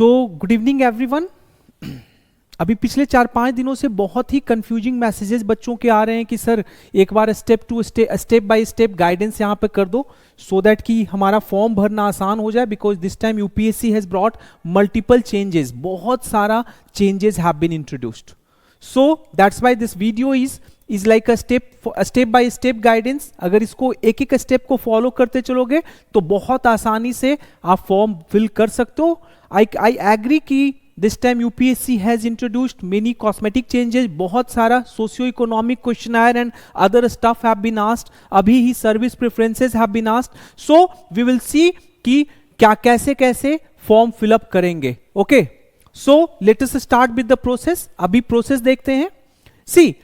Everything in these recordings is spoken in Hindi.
So good evening everyone. अभी पिछले 4-5 दिनों से बहुत ही कंफ्यूजिंग मैसेजेस बच्चों के आ रहे हैं कि सर एक बार स्टेप बाय स्टेप गाइडेंस यहाँ पे कर दो सो दैट कि हमारा फॉर्म भरना आसान हो जाए, because this time UPSC has brought multiple changes, बहुत सारा changes have been introduced. So that's why this video is like a step by step guidance. अगर इसको एक एक स्टेप को फॉलो करते चलोगे तो बहुत आसानी से आप फॉर्म फिल कर सकते हो। आई एग्री कि this time UPSC has introduced many cosmetic changes, बहुत सारा socio economic questionnaire and other stuff have been asked, अभी ही service preferences have been asked. So we will see कि क्या कैसे कैसे फॉर्म फिलअप करेंगे। Okay, so let us start with the process. अभी प्रोसेस देखते हैं। See,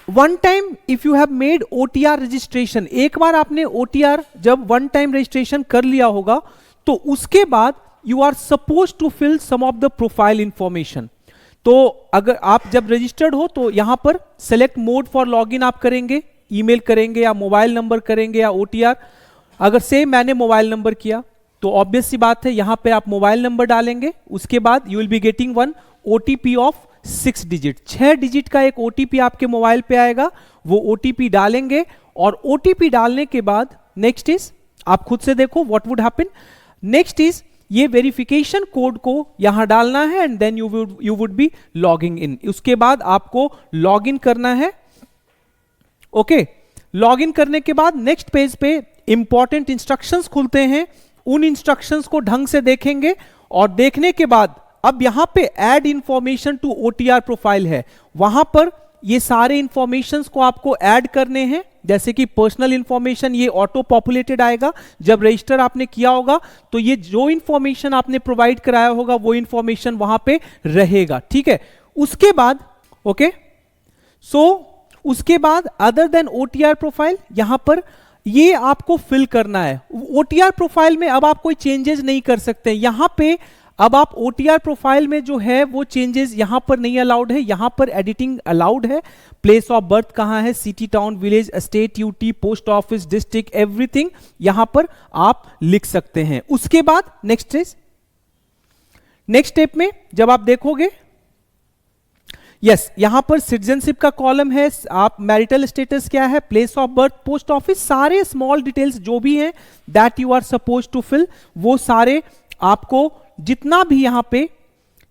one time if you have made OTR registration, एक बार आपने ओटीआर जब वन टाइम रजिस्ट्रेशन कर लिया होगा तो उसके बाद you are suppose to fill some of the profile information. तो अगर आप जब रजिस्टर्ड हो तो यहां पर सेलेक्ट मोड फॉर लॉगिन आप करेंगे, ईमेल करेंगे या मोबाइल नंबर करेंगे या ओटीआर। अगर से मैंने मोबाइल नंबर किया तो ऑब्वियस सी बात है यहां पे आप मोबाइल नंबर डालेंगे, उसके बाद you will be getting one OTP of 6 digit, 6 digit का एक ओटीपी आपके मोबाइल पे आएगा, वो ओटीपी डालेंगे और ओटीपी डालने के बाद नेक्स्ट इज, आप खुद से देखो what would happen. Next is ये वेरिफिकेशन कोड को यहां डालना है and then you would be logging in. उसके बाद आपको लॉग इन करना है। ओके, लॉग इन करने के बाद नेक्स्ट पेज पे इंपॉर्टेंट इंस्ट्रक्शंस खुलते हैं, उन इंस्ट्रक्शंस को ढंग से देखेंगे और देखने के बाद अब यहां पे add information to OTR profile है, वहां पर ये सारे इंफॉर्मेशंस को आपको ऐड करने हैं। जैसे कि पर्सनल इंफॉर्मेशन ये ऑटो पॉपुलेटेड आएगा, जब रजिस्टर आपने किया होगा तो ये जो इंफॉर्मेशन आपने प्रोवाइड कराया होगा वो इंफॉर्मेशन वहां पे रहेगा, ठीक है। उसके बाद ओके, सो उसके बाद अदर देन ओटीआर प्रोफाइल यहां पर ये आपको फिल करना है। ओटीआर प्रोफाइल में अब आप कोई चेंजेस नहीं कर सकते यहां पे। अब आप ओटीआर प्रोफाइल में जो है वो चेंजेस यहां पर नहीं अलाउड है, यहां पर एडिटिंग अलाउड है। प्लेस ऑफ बर्थ कहां है, city, town, village, state, UT, post office, district, everything यहां पर आप लिख सकते हैं। उसके बाद नेक्स्ट स्टेप में जब आप देखोगे, यस, यहां पर सिटीजनशिप का कॉलम है, आप मैरिटल स्टेटस क्या है, place of birth, post office, सारे स्मॉल डिटेल्स जो भी हैं that you are suppose to fill, वो सारे आपको जितना भी यहां पे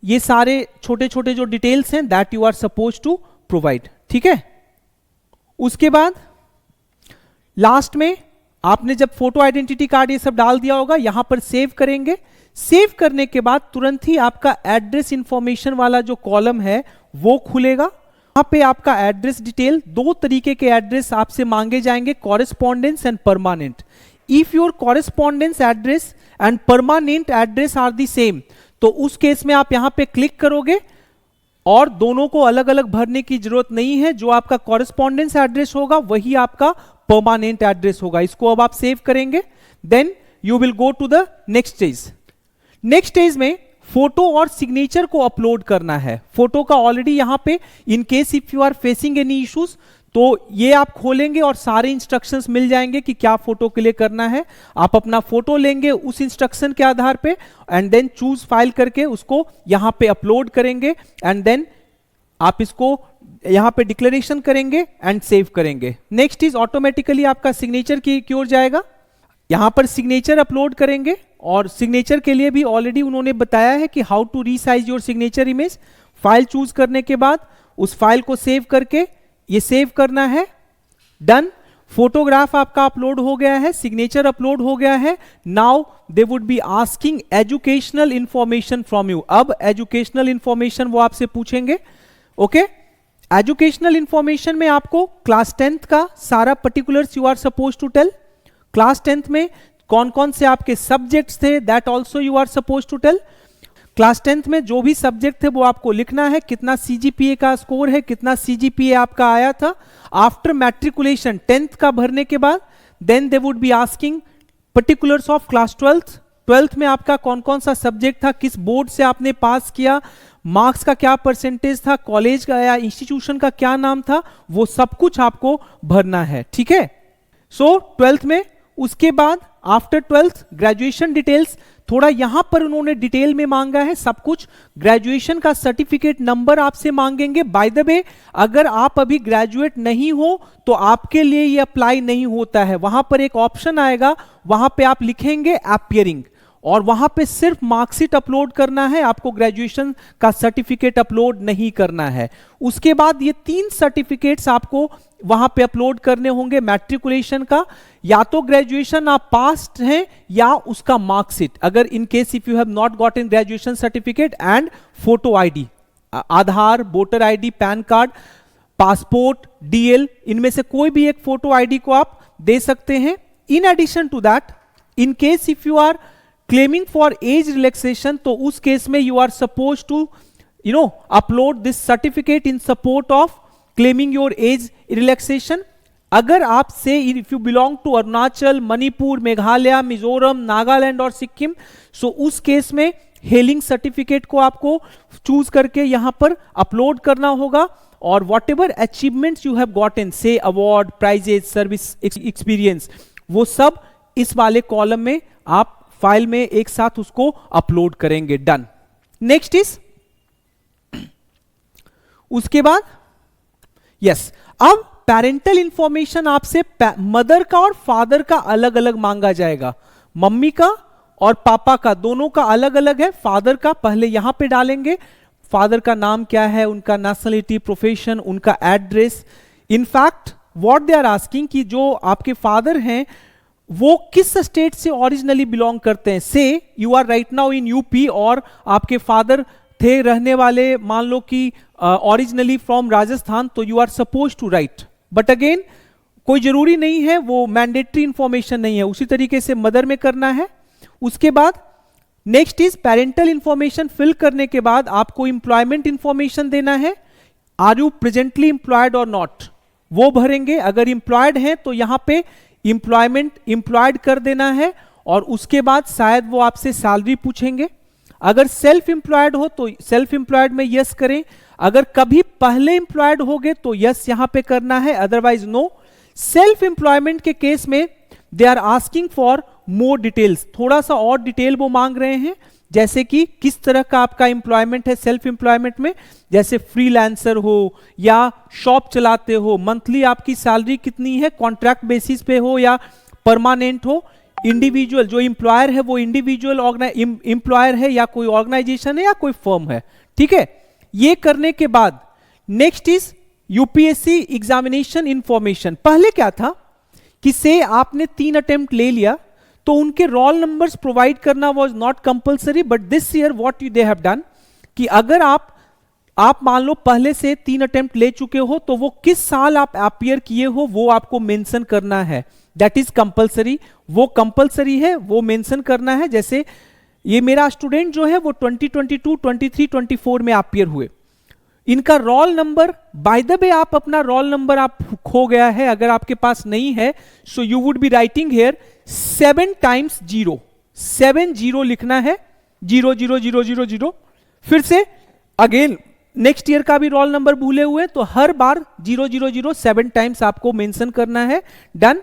ये सारे छोटे छोटे जो डिटेल्स हैं that you are suppose to provide, ठीक है। उसके बाद लास्ट में आपने जब फोटो आइडेंटिटी कार्ड ये सब डाल दिया होगा यहां पर सेव करेंगे। सेव करने के बाद तुरंत ही आपका एड्रेस इंफॉर्मेशन वाला जो कॉलम है वो खुलेगा। वहां पे आपका एड्रेस डिटेल, दो तरीके के एड्रेस आपसे मांगे जाएंगे, correspondence and permanent. If your correspondence address and permanent address are the same, तो उस केस में आप यहां पे क्लिक करोगे और दोनों को अलग अलग भरने की जरूरत नहीं है। जो आपका कॉरेस्पॉन्डेंस एड्रेस होगा वही आपका परमानेंट एड्रेस होगा। इसको अब आप सेव करेंगे, then you will go to the next stage. Next stage में फोटो और सिग्नेचर को अपलोड करना है। फोटो का ऑलरेडी यहां पे in case if you are facing any issues तो ये आप खोलेंगे और सारे इंस्ट्रक्शंस मिल जाएंगे कि क्या फोटो के लिए करना है। आप अपना फोटो लेंगे उस इंस्ट्रक्शन के आधार पे एंड देन चूज फाइल करके उसको यहां पे अपलोड करेंगे एंड देन आप इसको यहां पे डिक्लेरेशन करेंगे एंड सेव करेंगे। नेक्स्ट इज ऑटोमेटिकली आपका सिग्नेचर की ओर जाएगा। यहां पर सिग्नेचर अपलोड करेंगे और सिग्नेचर के लिए भी ऑलरेडी उन्होंने बताया है कि how to resize your signature image. File choose करने के बाद उस फाइल को सेव करके ये सेव करना है, डन। फोटोग्राफ आपका अपलोड हो गया है, सिग्नेचर अपलोड हो गया है। Now they would be asking educational information from you. अब एजुकेशनल इंफॉर्मेशन वो आपसे पूछेंगे। ओके, एजुकेशनल इंफॉर्मेशन में आपको क्लास 10th का सारा particulars you are suppose to tell. Class 10th में कौन कौन से आपके सब्जेक्ट्स थे that also you are suppose to tell. Class 10th में जो भी सब्जेक्ट थे वो आपको लिखना है, कितना सीजीपीए का स्कोर है, कितना सीजीपीए आपका आया था। आफ्टर मैट्रिकुलेशन 10th का भरने के बाद then they would be asking particulars of class 12th में आपका कौन कौन सा सब्जेक्ट था, किस बोर्ड से आपने पास किया, मार्क्स का क्या परसेंटेज था, कॉलेज का या इंस्टीट्यूशन का क्या नाम था, वो सब कुछ आपको भरना है, ठीक है। सो 12th में उसके बाद आफ्टर 12th ग्रेजुएशन डिटेल्स, थोड़ा यहां पर उन्होंने डिटेल में मांगा है सब कुछ। ग्रेजुएशन का सर्टिफिकेट नंबर आपसे मांगेंगे। बाय द वे, अगर आप अभी ग्रेजुएट नहीं हो तो आपके लिए ये अप्लाई नहीं होता है। वहां पर एक ऑप्शन आएगा, वहां पे आप लिखेंगे अपीयरिंग, और वहां पे सिर्फ मार्कशीट अपलोड करना है, आपको ग्रेजुएशन का सर्टिफिकेट अपलोड नहीं करना है। उसके बाद ये 3 सर्टिफिकेट्स आपको वहां पे अपलोड करने होंगे मैट्रिकुलेशन का, या तो ग्रेजुएशन आप पास्ड हैं या उसका मार्कशीट, अगर इन case if you have not gotten graduation certificate, and photo ID, Aadhaar, voter ID, pan card, passport, DL, इनमें से कोई भी एक फोटो आईडी को आप दे सकते हैं। In addition to that, in case if you are claiming for age relaxation, तो उस केस में you are suppose to upload this certificate in support of claiming your age relaxation. अगर आप से if you belong to Arunachal, Manipur, Meghalaya, Mizoram, Nagaland और सिक्किम, सो उस केस में हेलिंग सर्टिफिकेट को आपको चूज करके यहां पर अपलोड करना होगा। और what ever achievements you have gotten, से अवार्ड, प्राइजेस, सर्विस एक्सपीरियंस, वो सब इस वाले कॉलम में आप फाइल में एक साथ उसको अपलोड करेंगे। डन। नेक्स्ट इज, उसके बाद यस, अब पेरेंटल इंफॉर्मेशन आपसे मदर का और फादर का अलग अलग मांगा जाएगा। मम्मी का और पापा का दोनों का अलग अलग है। फादर का पहले यहां पे डालेंगे, फादर का नाम क्या है, उनका नेशनलिटी, प्रोफेशन, उनका address. In fact what they are asking कि जो आपके फादर हैं वो किस स्टेट से ओरिजिनली बिलोंग करते हैं। Say you are right now in UP और आपके फादर थे रहने वाले, मान लो कि ओरिजिनली फ्रॉम राजस्थान, तो you are suppose to write. But again कोई जरूरी नहीं है, वो मैंडेटरी इंफॉर्मेशन नहीं है, उसी तरीके से मदर में करना है। उसके बाद next is parental information fill करने के बाद आपको इंप्लॉयमेंट इंफॉर्मेशन देना है। आर यू प्रेजेंटली इंप्लॉयड और नॉट, वो भरेंगे। अगर इंप्लॉयड है तो यहां पे इंप्लॉयमेंट इंप्लॉयड कर देना है, और उसके बाद शायद वो आपसे सैलरी पूछेंगे। अगर सेल्फ इंप्लॉयड हो तो सेल्फ इंप्लॉयड में यस करें। अगर कभी पहले इंप्लॉयड हो गए तो यस यहां पे करना है, अदरवाइज नो। सेल्फ इंप्लॉयमेंट के केस में they are asking for more details, थोड़ा सा और डिटेल वो मांग रहे हैं, जैसे कि किस तरह का आपका इंप्लॉयमेंट है सेल्फ इंप्लॉयमेंट में, जैसे फ्रीलांसर हो या शॉप चलाते हो, मंथली आपकी सैलरी कितनी है, कॉन्ट्रैक्ट बेसिस पे हो या परमानेंट हो, इंडिविजुअल, जो इंप्लॉयर है वो इंडिविजुअल इंप्लॉयर है या कोई ऑर्गेनाइजेशन है या कोई फर्म है। ठीक है, ये करने के बाद next is UPSC examination information. पहले क्या था कि से आपने 3 अटेम्प्ट ले लिया तो उनके रोल नंबर्स प्रोवाइड करना was not compulsory, but this year what they have done कि अगर आप मान लो पहले से 3 अटेम्प्ट ले चुके हो तो वो किस साल आप अपीयर किए हो वो आपको मेंशन करना है। दैट इज कंपलसरी, वो कंपलसरी है, वो मेंशन करना है। जैसे ये मेरा स्टूडेंट जो है वो 2022, 23, 24 में अपीयर हुए। इनका roll number, by the way आप अपना रोल नंबर आप खो गया है अगर आपके पास नहीं है, so you would be writing here 7 times 0, 7 0 लिखना है, 0 0 0 0 0। फिर से अगेन नेक्स्ट ईयर का भी रोल नंबर भूले हुए तो हर बार 0 0 0 7 टाइम्स आपको मेंशन करना है। डन।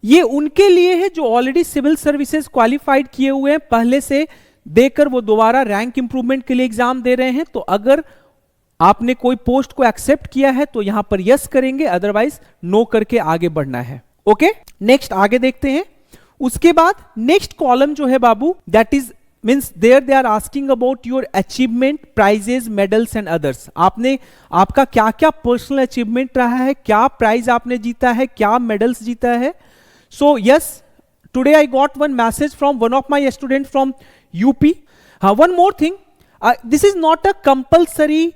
ये उनके लिए है जो ऑलरेडी सिविल सर्विसेज क्वालिफाइड किए हुए हैं, पहले से देकर वो दोबारा रैंक इंप्रूवमेंट के लिए एग्जाम दे रहे हैं। तो अगर आपने कोई पोस्ट को एक्सेप्ट किया है तो यहां पर यस करेंगे, अदरवाइज नो करके आगे बढ़ना है। ओके, नेक्स्ट आगे देखते हैं। उसके बाद नेक्स्ट कॉलम जो है बाबू, that is means there they are asking about your achievement, prizes, medals and others. आपका क्या क्या पर्सनल अचीवमेंट रहा है, क्या प्राइज आपने जीता है, क्या मेडल्स जीता है। So yes, today I got one message from one of my student from UP. हाँ, one more thing, this is not a compulsory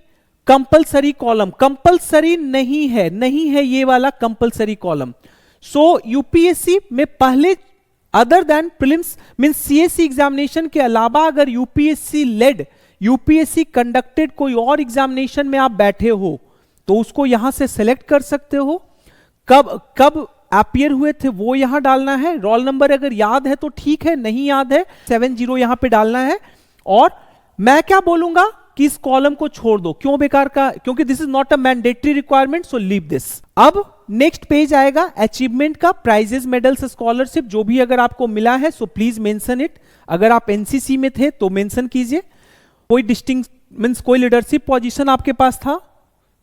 column, compulsory नहीं है ये वाला कंपल्सरी कॉलम। सो यूपीएससी में पहले other than prelims means CSC examination के अलावा अगर यूपीएससी लेड, यूपीएससी कंडक्टेड कोई और एग्जामिनेशन में आप बैठे हो तो उसको यहां से सेलेक्ट कर सकते हो। कब अपीयर हुए थे वो यहां डालना है। रोल नंबर अगर याद है तो ठीक है, नहीं याद है 70 यहां पे डालना है। और मैं क्या बोलूंगा कि इस कॉलम को छोड़ दो, क्यों बेकार का, क्योंकि this is not a mandatory requirement, so leave this. अब नेक्स्ट पेज आएगा अचीवमेंट का, प्राइजेस, मेडल्स, स्कॉलरशिप, जो भी अगर आपको मिला है सो प्लीज मेंशन इट। अगर आप एनसीसी में थे तो मेंशन कीजिए। कोई डिस्टिंक्ट मींस कोई लीडरशिप पोजीशन आपके पास था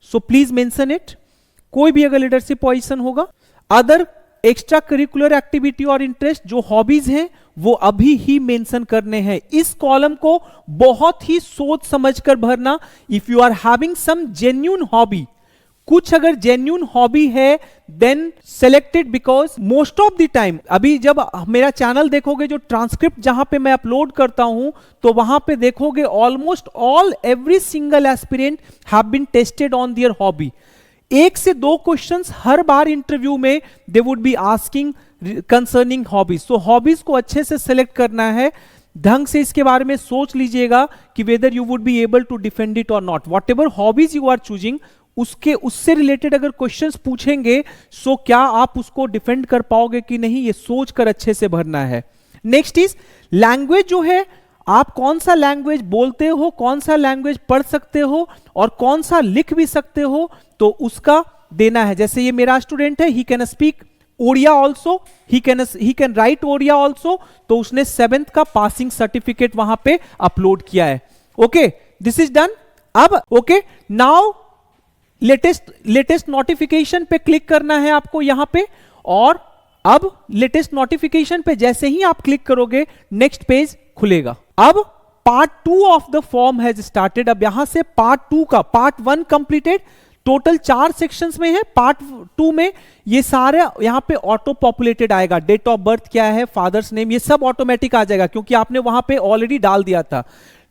सो प्लीज मेंशन इट। कोई भी अगर लीडरशिप पोजीशन होगा, अदर एक्स्ट्रा करिकुलर एक्टिविटी और इंटरेस्ट, जो हॉबीज हैं वो अभी ही मेंशन करने हैं। इस कॉलम को बहुत ही सोच समझकर भरना। If you are having some genuine hobby, कुछ अगर जेन्युइन हॉबी है then selected, because most of the time अभी जब मेरा चैनल देखोगे, जो ट्रांसक्रिप्ट जहां पे मैं अपलोड करता हूं, तो वहां पे देखोगे almost all every single aspirant have been tested on their hobby. 1 से 2 क्वेश्चंस हर बार इंटरव्यू में they would be asking concerning hobbies. So hobbies को अच्छे से सेलेक्ट करना है, ढंग से इसके बारे में सोच लीजिएगा कि whether you would be able to defend it और not. Whatever hobbies you are choosing, उससे रिलेटेड अगर क्वेश्चंस पूछेंगे सो क्या आप उसको डिफेंड कर पाओगे कि नहीं, ये सोच कर अच्छे से भरना है। नेक्स्ट इज लैंग्वेज, जो है आप कौन सा लैंग्वेज बोलते हो, कौन सा लैंग्वेज पढ़ सकते हो और कौन सा लिख भी सकते हो, तो उसका देना है। जैसे ये मेरा स्टूडेंट है, he can speak Odia also, he can write Odia also, तो उसने 7th का पासिंग सर्टिफिकेट वहां पे अपलोड किया है। Okay, this is done. अब ओके, नाउ लेटेस्ट नोटिफिकेशन पे क्लिक करना है आपको यहां पे, और अब लेटेस्ट नोटिफिकेशन पे जैसे ही आप क्लिक करोगे नेक्स्ट पेज खुलेगा। अब part 2 of the form has started. अब यहां से पार्ट 2 का, पार्ट 1 कंप्लीटेड, टोटल 4 सेक्शंस में है। पार्ट 2 में ये सारे यहां पे ऑटो पॉपुलेटेड आएगा। डेट ऑफ बर्थ क्या है, फादर्स नेम, ये सब ऑटोमेटिक आ जाएगा क्योंकि आपने वहां पे ऑलरेडी डाल दिया था।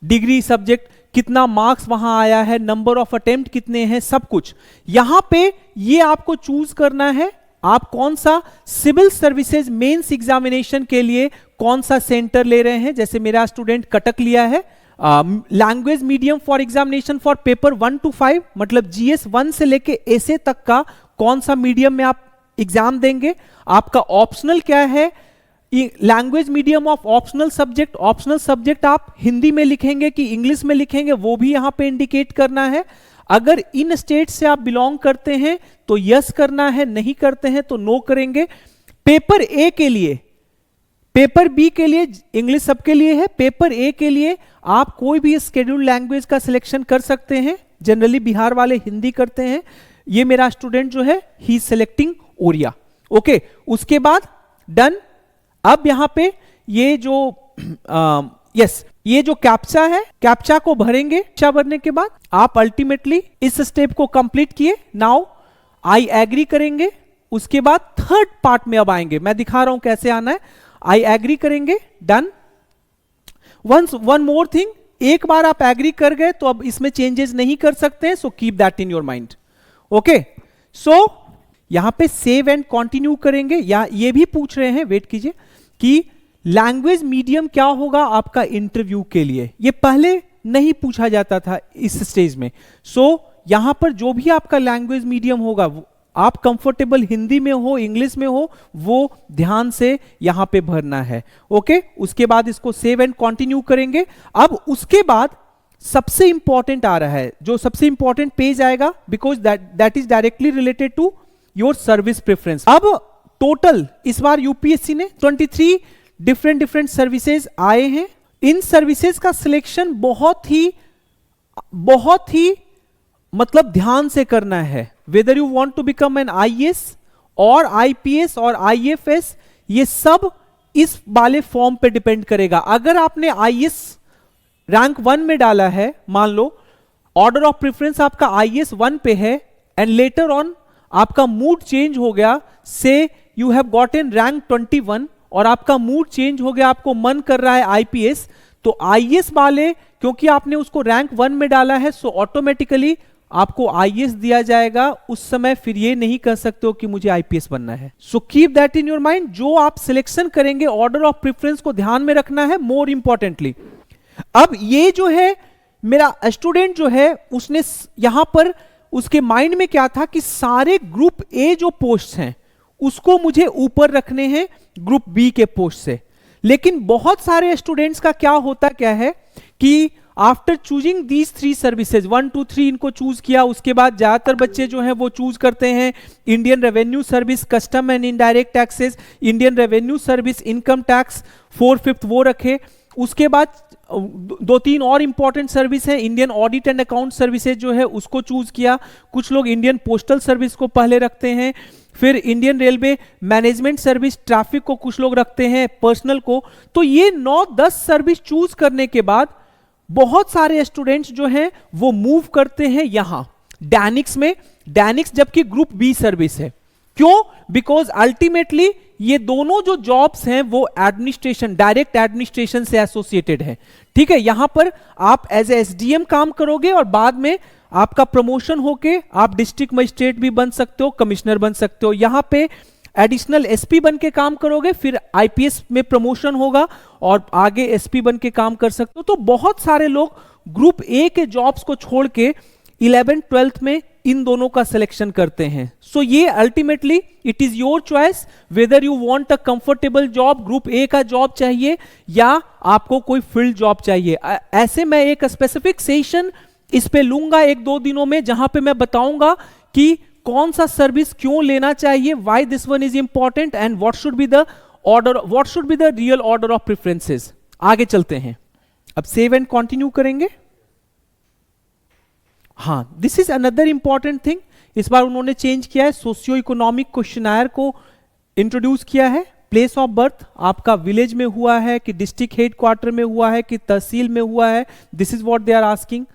डिग्री, सब्जेक्ट, कितना मार्क्स वहां आया है, नंबर ऑफ अटेम्प्ट कितने हैं, सब कुछ यहां पे ये आपको चूज करना है। आप कौन सा सिविल सर्विसेज मेंस एग्जामिनेशन के लिए कौन सा सेंटर ले रहे हैं। जैसे मेरा स्टूडेंट कटक लिया है। Language medium for examination for paper 1 to 5, मतलब जीएस 1 से लेके एसए तक का कौन सा मीडियम में आप एग्जाम देंगे। आपका ऑप्शनल क्या है, language medium of optional subject आप हिंदी में लिखेंगे कि इंग्लिश में लिखेंगे, वो भी यहां पे इंडिकेट करना है। अगर इन स्टेट से आप बिलोंग करते हैं तो यस करना है, नहीं करते हैं तो नो करेंगे। पेपर ए के लिए, पेपर बी के लिए इंग्लिश सबके लिए है, पेपर ए के लिए आप कोई भी स्केड्यूल्ड लैंग्वेज का सिलेक्शन कर सकते हैं। जनरली बिहार वाले हिंदी करते हैं। ये मेरा स्टूडेंट जो है ही सिलेक्टिंग ओडिया। ओके, उसके बाद डन। अब यहां पे ये जो ये जो कैप्चा है, कैप्चा को भरेंगे। कैप्चा भरने के बाद आप अल्टीमेटली इस स्टेप को कंप्लीट किए। नाउ आई एग्री करेंगे। उसके बाद थर्ड पार्ट में अब आएंगे, मैं दिखा रहा हूं कैसे आना है। आई एग्री करेंगे, डन। वन मोर थिंग, एक बार आप एग्री कर गए तो अब इसमें चेंजेस नहीं कर सकते हैं, so keep that in your mind. Okay, so यहां पे सेव एंड कंटिन्यू करेंगे। या ये भी पूछ रहे हैं, वेट कीजिए, कि लैंग्वेज मीडियम क्या होगा आपका इंटरव्यू के लिए। ये पहले नहीं पूछा जाता था इस स्टेज में। सो यहां पर जो भी आपका लैंग्वेज मीडियम होगा, आप कंफर्टेबल हिंदी में हो, इंग्लिश में हो, वो ध्यान से यहां पे भरना है। ओके, उसके बाद इसको सेव एंड कंटिन्यू करेंगे। अब उसके बाद सबसे इंपॉर्टेंट आ रहा है, जो सबसे इंपॉर्टेंट पेज आएगा, because that is directly related to your service preference. अब टोटल इस बार यूपीएससी ने 23 डिफरेंट सर्विसेज आए हैं। इन सर्विसेज का सिलेक्शन बहुत ही मतलब ध्यान से करना है। Whether you want to become an IAS और आईपीएस और आईएफएस, ये सब इस वाले फॉर्म पे डिपेंड करेगा। अगर आपने आईएएस रैंक 1 में डाला है, मान लो ऑर्डर ऑफ प्रेफरेंस आपका आईएएस 1 पे है, एंड लेटर ऑन आपका मूड चेंज हो गया, से यू हैव गॉटन रैंक 21 और आपका मूड चेंज हो गया, आपको मन कर रहा है आईपीएस, तो आईएएस वाले क्योंकि आपने उसको रैंक 1 में डाला है, सो ऑटोमेटिकली आपको आईएएस दिया जाएगा। उस समय फिर ये नहीं कह सकते हो कि मुझे आईपीएस बनना है। सो keep that in your mind. जो आप सिलेक्शन करेंगे, ऑर्डर ऑफ प्रेफरेंस को ध्यान में रखना है, मोर इंपॉर्टेंटली। अब ये जो है मेरा स्टूडेंट जो है, उसने यहां पर उसके माइंड में क्या था कि सारे ग्रुप ए जो पोस्ट हैं उसको मुझे ऊपर रखने हैं ग्रुप बी के पोस्ट से। लेकिन बहुत सारे स्टूडेंट्स का क्या होता क्या है कि आफ्टर चूजिंग दीज 3 सर्विसेज, 1 2 3 इनको चूज किया, उसके बाद ज्यादातर बच्चे जो हैं वो चूज करते हैं Indian revenue service, custom and indirect taxes, Indian revenue service, income tax, 4/5 वो रखे। उसके बाद 2-3 और इंपॉर्टेंट सर्विस है, Indian audit and account services जो है उसको चूज किया। कुछ लोग इंडियन पोस्टल सर्विस को पहले रखते हैं, फिर Indian railway management service, traffic को कुछ लोग रखते हैं, पर्सनल को। तो ये 9-10 सर्विस चूज करने के बाद बहुत सारे स्टूडेंट्स जो हैं वो मूव करते हैं यहां डैनिक्स में। डैनिक्स जबकि ग्रुप बी सर्विस है। क्यों? बिकॉज अल्टीमेटली ये दोनों जो जॉब्स हैं वो एडमिनिस्ट्रेशन, डायरेक्ट एडमिनिस्ट्रेशन से एसोसिएटेड है। ठीक है, यहां पर आप एज ए एसडीएम काम करोगे और बाद में आपका प्रमोशन होके आप डिस्ट्रिक्ट मजिस्ट्रेट भी बन सकते हो, कमिश्नर बन सकते हो। यहां पे एडिशनल एसपी बन के काम करोगे, फिर आईपीएस में प्रमोशन होगा और आगे एसपी बन के काम कर सकते हो। तो बहुत सारे लोग ग्रुप ए के जॉब्स को छोड़ के 11th-12th में इन दोनों का सिलेक्शन करते हैं। सो ये ultimately it is your choice weather you want a comfortable job, group A का जॉब चाहिए या आपको कोई फील्ड जॉब चाहिए। ऐसे मैं एक स्पेसिफिक सेशन इस पे लूंगा 1-2 दिनों में, जहां पे मैं बताऊंगा कि कौन सा सर्विस क्यों लेना चाहिए, why this one is important and what should be the order, what should be the real order of preferences. आगे चलते हैं, अब सेव एंड कंटिन्यू करेंगे। हाँ, this is another important thing. इस बार उन्होंने चेंज किया है, सोशियो इकोनॉमिक क्वेश्चनायर को इंट्रोड्यूस किया है। प्लेस ऑफ बर्थ आपका विलेज में हुआ है कि डिस्ट्रिक्ट हेडक्वार्टर में हुआ है कि तहसील में हुआ है, this is what they are asking.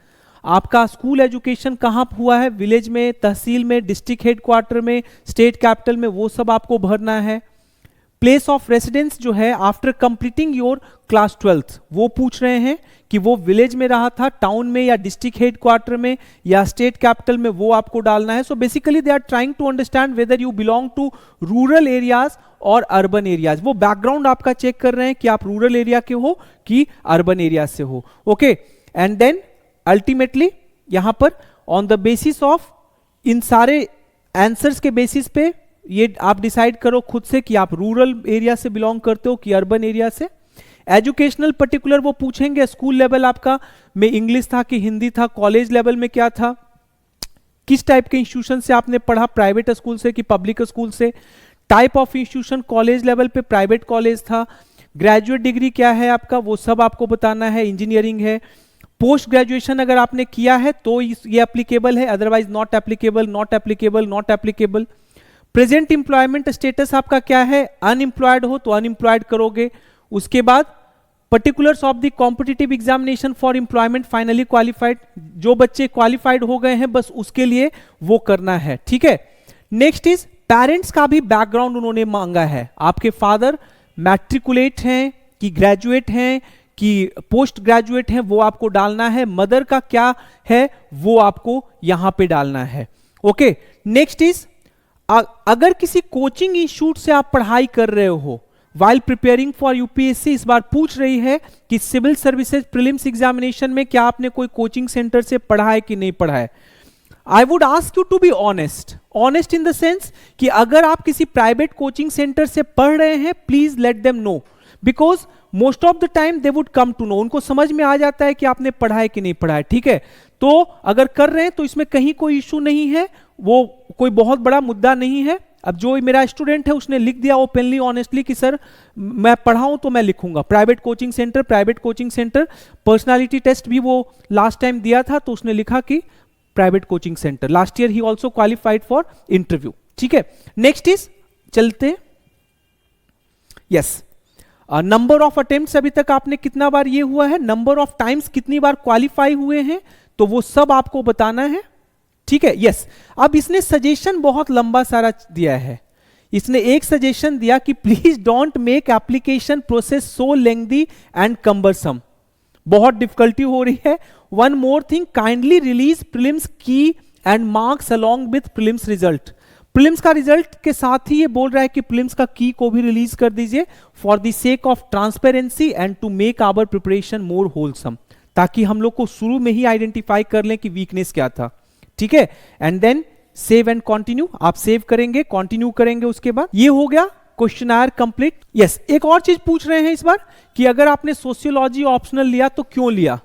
आपका स्कूल एजुकेशन कहां हुआ है, विलेज में, तहसील में, डिस्ट्रिक्ट हेडक्वार्टर में, स्टेट कैपिटल में, वो सब आपको भरना है। प्लेस ऑफ रेसिडेंस जो है after completing your class 12th वो पूछ रहे हैं कि वो विलेज में रहा था, टाउन में या डिस्ट्रिक्ट हेडक्वार्टर में या स्टेट कैपिटल में, वो आपको डालना है। So basically they are trying to understand whether you belong to rural areas और अर्बन एरियाज। वो बैकग्राउंड आपका चेक कर रहे हैं कि आप रूरल एरिया के हो कि अर्बन एरिया से हो। ओके, एंड देन अल्टीमेटली यहां पर ऑन द बेसिस ऑफ इन सारे आंसर्स के बेसिस पे ये आप डिसाइड करो खुद से कि आप रूरल एरिया से बिलोंग करते हो कि अर्बन एरिया से। एजुकेशनल पर्टिकुलर वो पूछेंगे, स्कूल लेवल आपका में इंग्लिश था कि हिंदी था, कॉलेज लेवल में क्या था, किस टाइप के इंस्टीट्यूशन से आपने पढ़ा, प्राइवेट स्कूल से कि पब्लिक स्कूल से, type of institution college level पे प्राइवेट कॉलेज था, ग्रेजुएट डिग्री क्या है आपका वो सब आपको बताना है, इंजीनियरिंग है। पोस्ट ग्रेजुएशन अगर आपने किया है तो ये एप्लीकेबल है, otherwise not applicable, not applicable, not applicable. Present employment status आपका क्या है, अनएम्प्लॉयड हो तो अनएम्प्लॉयड करोगे। उसके बाद particulars of the competitive examination for employment finally qualified, जो बच्चे क्वालिफाइड हो गए हैं बस उसके लिए वो करना है। ठीक है, नेक्स्ट इज पेरेंट्स का भी बैकग्राउंड उन्होंने मांगा है। आपके फादर मैट्रिकुलेट हैं कि ग्रेजुएट हैं कि पोस्ट ग्रेजुएट हैं वो आपको डालना है। मदर का क्या है वो आपको यहां पे डालना है। ओके, नेक्स्ट इज अगर किसी कोचिंग इंस्टीट्यूट से आप पढ़ाई कर रहे हो वाइल प्रिपेयरिंग फॉर यूपीएससी, इस बार पूछ रही है कि सिविल सर्विसेज प्रीलिम्स एग्जामिनेशन में क्या आपने कोई कोचिंग सेंटर से पढ़ा है कि नहीं पढ़ा है। I would ask you to be honest, honest in the sense कि अगर आप किसी प्राइवेट कोचिंग सेंटर से पढ़ रहे हैं please let them know, because most of the time they would come to know, उनको समझ में आ जाता है कि आपने पढ़ा है कि नहीं पढ़ा है। ठीक है, तो अगर कर रहे हैं तो इसमें कहीं कोई इशू नहीं है, वो कोई बहुत बड़ा मुद्दा नहीं है। अब जो मेरा स्टूडेंट है उसने लिख दिया ओपनली ऑनेस्टली कि सर मैं पढ़ा हूं तो मैं लिखूंगा private coaching centre, private coaching centre. Personality test भी वो लास्ट टाइम दिया था तो उसने लिखा कि private coaching centre. Last year he also qualified for interview. ठीक है, नेक्स्ट इज चलते, यस, नंबर ऑफ अटेम्प्ट्स अभी तक आपने कितना बार ये हुआ है, नंबर ऑफ टाइम्स कितनी बार क्वालिफाई हुए हैं, तो वो सब आपको बताना है। ठीक है, यस। अब इसने सजेशन बहुत लंबा सारा दिया है। इसने एक सजेशन दिया कि please don't make application process so lengthy and cumbersome, बहुत डिफिकल्टी हो रही है। One more thing, kindly release prelims key and marks along with prelims result. Prelims का रिजल्ट के साथ ही ये बोल रहा है कि प्रीलिम्स का की को भी रिलीज कर दीजिए for the sake of transparency and to make our preparation more wholesome, ताकि हम लोग को शुरू में ही आइडेंटिफाई कर लें कि वीकनेस क्या था। ठीक है, and then save and continue, आप सेव करेंगे, कंटिन्यू करेंगे, उसके बाद ये हो गया क्वेश्चनर कंप्लीट। यस, एक और चीज पूछ रहे हैं इस बार कि अगर आपने सोशियोलॉजी ऑप्शनल लिया तो क्यों लिया।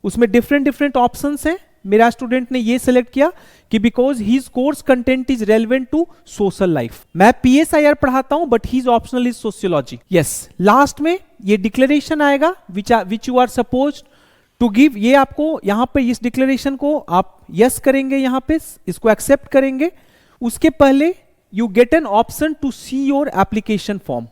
उसमें डिफरेंट डिफरेंट ऑप्शंस हैं। मेरा स्टूडेंट ने ये सिलेक्ट किया कि because his course content is relevant to social life. मैं PSIR पढ़ाता हूं but his optional is sociology. Yes, last में ये डिक्लेरेशन आएगा which you are suppose to give. ये आपको यहां पे इस डिक्लेरेशन को आप यस करेंगे, यहां पे इसको एक्सेप्ट करेंगे। उसके पहले you get an option to see your application form.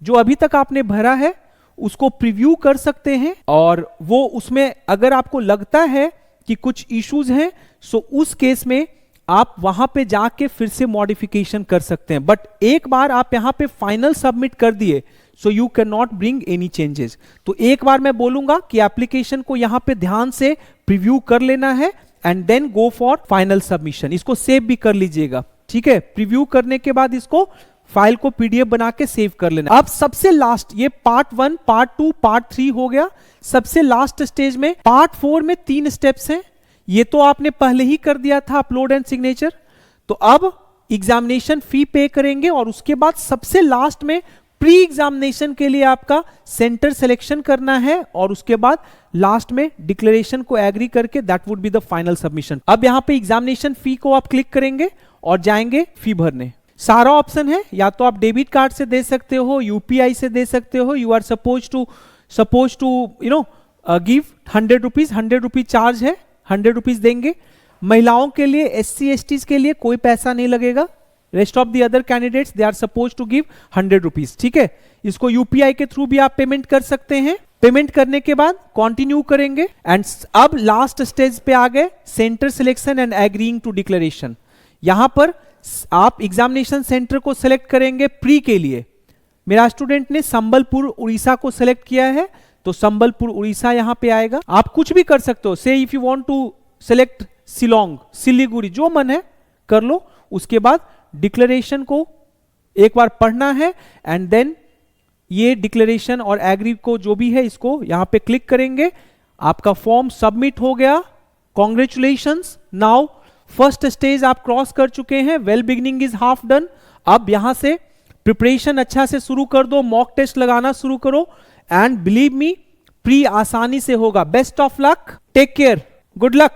जो अभी तक आपने भरा है उसको प्रीव्यू कर सकते हैं, और वो उसमें अगर आपको लगता है कि कुछ इश्यूज हैं सो उस केस में आप वहां पे जाके फिर से मॉडिफिकेशन कर सकते हैं। बट एक बार आप यहां पे फाइनल सबमिट कर दिए so you can not bring any changes. तो एक बार मैं बोलूंगा कि एप्लीकेशन को यहां पे ध्यान से प्रीव्यू कर लेना है and then go for final submission. इसको सेव भी कर लीजिएगा, ठीक है। प्रीव्यू करने के बाद इसको फाइल को PDF बना के सेव कर लेना। अब सबसे लास्ट, ये पार्ट 1, पार्ट 2, पार्ट 3 हो गया। सबसे लास्ट स्टेज में पार्ट 4 में 3 स्टेप्स हैं। ये तो आपने पहले ही कर दिया था, अपलोड एंड सिग्नेचर। तो अब एग्जामिनेशन फी पे करेंगे और उसके बाद सबसे लास्ट में प्री एग्जामिनेशन के लिए आपका सेंटर सिलेक्शन करना है, और उसके बाद लास्ट में डिक्लेरेशन को एग्री करके that would be the final submission. अब यहां पे एग्जामिनेशन फी को आप क्लिक करेंगे और जाएंगे फी भरने। सारा ऑप्शन है, या तो आप डेबिट कार्ड से दे सकते हो, UPI से दे सकते हो। You are suppose to you know give 100 rupees, 100 rupees charge है, 100 रुपीज देंगे। महिलाओं के लिए, SC STs के लिए कोई पैसा नहीं लगेगा। Rest of the other candidates they are suppose to give 100 rupees, ठीक है। इसको UPI के थ्रू भी आप पेमेंट कर सकते हैं। पेमेंट करने के बाद कंटिन्यू करेंगे एंड अब लास्ट स्टेज पे आ गए, centre selection and agreeing to declaration. यहां पर आप एग्जामिनेशन सेंटर को सिलेक्ट करेंगे प्री के लिए। मेरा स्टूडेंट ने संबलपुर उड़ीसा को सिलेक्ट किया है, तो संबलपुर उड़ीसा यहां पे आएगा। आप कुछ भी कर सकते हो, से if you want to select Shillong, Siliguri, जो मन है कर लो। उसके बाद डिक्लेरेशन को एक बार पढ़ना है एंड देन ये डिक्लेरेशन और एग्री को जो भी है इसको यहां पे क्लिक करेंगे। आपका फॉर्म सबमिट हो गया, कॉन्ग्रेचुलेशंस। नाउ फर्स्ट स्टेज आप क्रॉस कर चुके हैं, well beginning is half done. अब यहां से प्रिपरेशन अच्छा से शुरू कर दो, मॉक टेस्ट लगाना शुरू करो एंड बिलीव मी प्री आसानी से होगा। Best of luck, take care, good luck.